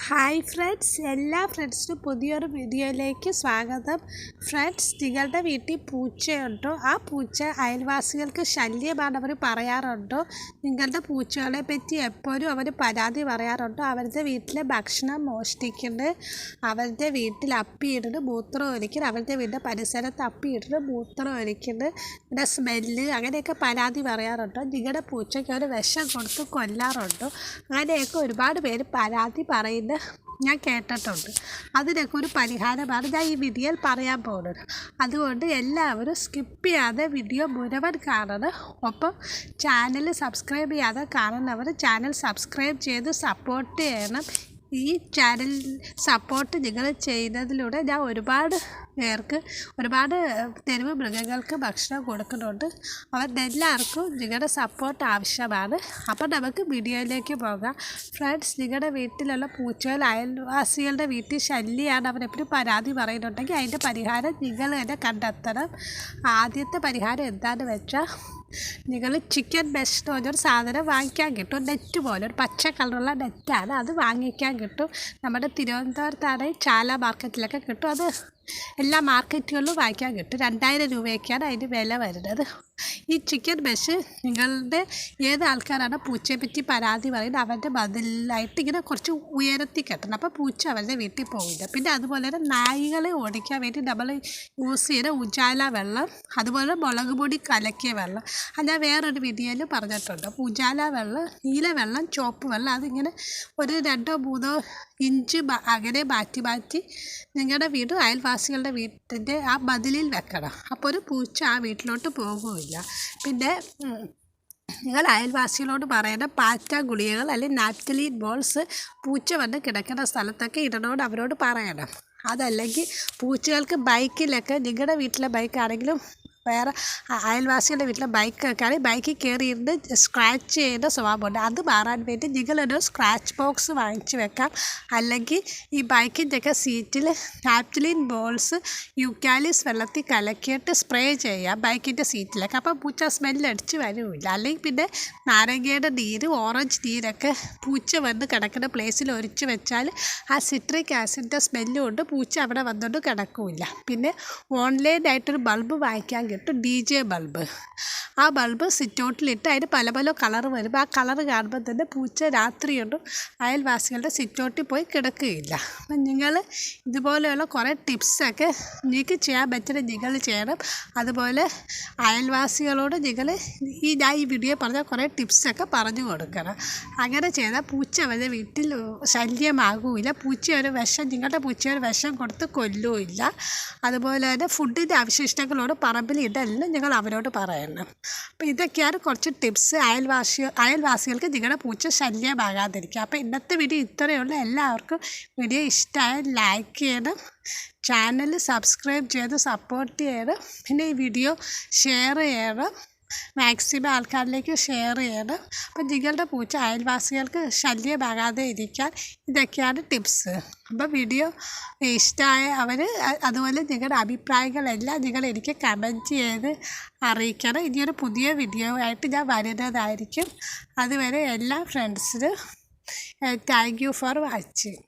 Hi friends, എല്ലാ ഫ്രണ്ട്സിനും പുതിയൊരു വീഡിയോയിലേക്ക് സ്വാഗതം. ഫ്രണ്ട്സ്, നിങ്ങളുടെ വീട്ടിൽ പൂച്ചയുണ്ടോ? ആ പൂച്ച അയൽവാസികൾക്ക് ശല്യമാണവർ പറയാറുണ്ടോ? നിങ്ങളുടെ പൂച്ചകളെ പറ്റി എപ്പോഴും അവർ പരാതി പറയാറുണ്ടോ? അവരുടെ വീട്ടിലെ ഭക്ഷണം മോഷ്ടിക്കുന്നത്, അവരുടെ വീട്ടിൽ അപ്പിയിടുന്നത്, മൂത്രം ഒഴിക്കുന്നത്, അവരുടെ വീടിൻ്റെ പരിസരത്ത് അപ്പിയിടുന്നത്, മൂത്രം ഒഴിക്കുന്നത്, പിന്നെ സ്മെല്ല്, അങ്ങനെയൊക്കെ പരാതി പറയാറുണ്ടോ? നിങ്ങളുടെ പൂച്ചയ്ക്ക് ഒരു വിഷം കൊടുത്ത് കൊല്ലാറുണ്ടോ? അങ്ങനെയൊക്കെ ഒരുപാട് പേര് പരാതി പറയുന്നത് ഞാൻ കേട്ടിട്ടുണ്ട്. അതിനൊക്കെ ഒരു പരിഹാരമാണ് ഞാൻ ഈ വീഡിയോയിൽ പറയാൻ പോകുന്നത്. അതുകൊണ്ട് എല്ലാവരും സ്കിപ്പ് ചെയ്യാതെ വീഡിയോ മുഴുവൻ കാണണം. ഒപ്പം ചാനൽ സബ്സ്ക്രൈബ് ചെയ്യാതെ കാണുന്നവർ ചാനൽ സബ്സ്ക്രൈബ് ചെയ്ത് സപ്പോർട്ട് ചെയ്യണം. ഈ ചാനൽ സപ്പോർട്ട് നിങ്ങൾ ചെയ്യുന്നതിലൂടെ ഞാൻ ഒരുപാട് പേർക്ക്, ഒരുപാട് തെരുവ് മൃഗങ്ങൾക്ക് ഭക്ഷണം കൊടുക്കുന്നുണ്ട്. അവരുടെ എല്ലാവർക്കും നിങ്ങളുടെ സപ്പോർട്ട് ആവശ്യമാണ്. അപ്പം നമുക്ക് വീഡിയോയിലേക്ക് പോകാം. ഫ്രണ്ട്സ്, നിങ്ങളുടെ വീട്ടിലുള്ള പൂച്ചകൾ അയൽവാസികളുടെ വീട്ടിൽ ശല്യമാണ്, അവരെപ്പോഴും പരാതി പറയുന്നുണ്ടെങ്കിൽ അതിൻ്റെ പരിഹാരം നിങ്ങൾ തന്നെ കണ്ടെത്തണം. ആദ്യത്തെ പരിഹാരം എന്താണെന്ന് വെച്ചാൽ, നിങ്ങൾ ചിക്കൻ മെഷ് എന്ന് പറഞ്ഞൊരു സാധനം വാങ്ങിക്കാൻ കിട്ടും. നെറ്റ് പോലെ ഒരു പച്ച കളറുള്ള നെറ്റാണ്, അത് വാങ്ങിക്കാൻ കിട്ടും. നമ്മുടെ തിരുവനന്തപുരത്താണെങ്കിൽ ചാല മാർക്കറ്റിലൊക്കെ കിട്ടും. അത് എല്ലാ മാർക്കറ്റുകളിലും വാങ്ങിക്കാൻ കിട്ടും. 2000 രൂപയൊക്കെയാണ് അതിന് വില വരുന്നത്. ഈ ചിക്കൻ മെഷ് നിങ്ങളുടെ ഏത് ആൾക്കാരാണ് പൂച്ചയെ പറ്റി പരാതി പറയുന്നത് അവരുടെ ബദലായിട്ട് ഇങ്ങനെ കുറച്ച് ഉയരത്തിൽ കെട്ടണം. അപ്പോൾ പൂച്ച അവരുടെ വീട്ടിൽ പോകില്ല. പിന്നെ അതുപോലെ തന്നെ നായികളെ ഓടിക്കാൻ വേണ്ടി നമ്മൾ യൂസ് ചെയ്യുന്ന ഉജാല വെള്ളം, അതുപോലെ മുളക് പൊടി കലക്കിയ വെള്ളം, അത് ഞാൻ വേറൊരു വീഡിയോയിൽ പറഞ്ഞിട്ടുണ്ട്. ഉജാല വെള്ളം, നീല വെള്ളം, ചുവപ്പ് വെള്ളം, അതിങ്ങനെ ഒരു 2-3 ഇഞ്ച് അങ്ങനെ മാറ്റി നിങ്ങളുടെ വീട് അയൽവാസികളുടെ വീട്ടിൻ്റെ ആ മതിലിൽ വെക്കണം. അപ്പോൾ ഒരു പൂച്ച ആ വീട്ടിലോട്ട് പോകുകയില്ല. പിന്നെ നിങ്ങൾ അയൽവാസികളോട് പറയേണ്ട പാറ്റ ഗുളികകൾ അല്ലെങ്കിൽ നാപ്തലീൻ ബോൾസ് പൂച്ച വന്ന് കിടക്കുന്ന സ്ഥലത്തൊക്കെ ഇടണോട് അവരോട് പറയണം. അതല്ലെങ്കിൽ പൂച്ചകൾക്ക് ബൈക്കിലൊക്കെ, നിങ്ങളുടെ വീട്ടിലെ ബൈക്കാണെങ്കിലും വേറെ അയൽവാസികളുടെ വീട്ടിലെ ബൈക്കൊക്കെ ആണെങ്കിൽ ബൈക്കിൽ കയറിയിരുന്ന് സ്ക്രാച്ച് ചെയ്യുന്ന സ്വഭാവമുണ്ട്. അത് മാറാൻ വേണ്ടി നിങ്ങളൊരു സ്ക്രാച്ച് ബോക്സ് വാങ്ങിച്ച് വെക്കാം. അല്ലെങ്കിൽ ഈ ബൈക്കിൻ്റെയൊക്കെ സീറ്റിൽ നാപ്തലീൻ ബോൾസ് യൂക്കാലിസ് വെള്ളത്തിൽ കലക്കിയിട്ട് സ്പ്രേ ചെയ്യാം ബൈക്കിൻ്റെ സീറ്റിലൊക്കെ. അപ്പോൾ പൂച്ച സ്മെല്ലടിച്ച് വരില്ല. അല്ലെങ്കിൽ പിന്നെ നാരങ്ങയുടെ നീര്, ഓറഞ്ച് നീരൊക്കെ പൂച്ച വന്ന് കിടക്കുന്ന പ്ലേസിൽ ഒഴിച്ച് വെച്ചാൽ ആ സിട്രിക് ആസിഡിൻ്റെ സ്മെല്ലും കൊണ്ട് പൂച്ച അവിടെ വന്നുകൊണ്ട് കിടക്കില്ല. പിന്നെ ഓൺലൈനായിട്ടൊരു ബൾബ് വാങ്ങിക്കാൻ കിട്ടും, DJ ബൾബ്. ആ ബൾബ് സിറ്റൗട്ടിലിട്ട് അതിന് പല പല കളർ വരുമ്പോൾ ആ കളർ കാണുമ്പോൾ തന്നെ പൂച്ച രാത്രിയൊന്നും അയൽവാസികളുടെ സിറ്റൗട്ടിൽ പോയി കിടക്കുകയില്ല. അപ്പം നിങ്ങൾ ഇതുപോലെയുള്ള കുറേ ടിപ്സൊക്കെ നിങ്ങൾക്ക് ചെയ്യാൻ പറ്റുന്ന നിങ്ങൾ ചെയ്യണം. അതുപോലെ അയൽവാസികളോട് നിങ്ങൾ ഞാൻ ഈ വീഡിയോ പറഞ്ഞ കുറേ ടിപ്സൊക്കെ പറഞ്ഞു കൊടുക്കണം. അങ്ങനെ ചെയ്താൽ പൂച്ച അവരുടെ വീട്ടിൽ ശല്യമാകില്ല. നിങ്ങളുടെ പൂച്ച ഒരു വിഷം കൊടുത്ത് കൊല്ലുമില്ല. അതുപോലെ തന്നെ ഫുഡിൻ്റെ അവശിഷ്ടങ്ങളോട് പറമ്പിൽ ഇടലിന് നിങ്ങൾ അവരോട് പറയണം. അപ്പോൾ ഇതൊക്കെയാണ് കുറച്ച് ടിപ്സ് അയൽവാസികൾക്ക് നിങ്ങളുടെ പൂച്ച ശല്യമാകാതിരിക്കുക. അപ്പോൾ ഇന്നത്തെ വീഡിയോ ഇത്രയുള്ള. എല്ലാവർക്കും വീഡിയോ ഇഷ്ടമായാൽ ലൈക്ക് ചെയ്യണം, ചാനൽ സബ്സ്ക്രൈബ് ചെയ്ത് സപ്പോർട്ട് ചെയ്യണം. പിന്നെ ഈ വീഡിയോ ഷെയർ ചെയ്യണം, മാക്സിമം ആൾക്കാരിലേക്ക് ഷെയർ ചെയ്യണം. അപ്പം നിങ്ങളുടെ പൂച്ച അയൽവാസികൾക്ക് ശല്യമാകാതെ ഇരിക്കാൻ ഇതൊക്കെയാണ് ടിപ്സ്. അപ്പോൾ വീഡിയോ ഇഷ്ടമായ അതുപോലെ നിങ്ങളുടെ അഭിപ്രായങ്ങളെല്ലാം നിങ്ങൾ എനിക്ക് കമൻറ്റ് ചെയ്ത് അറിയിക്കണം. ഇനിയൊരു പുതിയ വീഡിയോ ആയിട്ട് ഞാൻ വരുന്നതായിരിക്കും. അതുവരെ എല്ലാ ഫ്രണ്ട്സിനും താങ്ക് യു ഫോർ വാച്ചിങ്.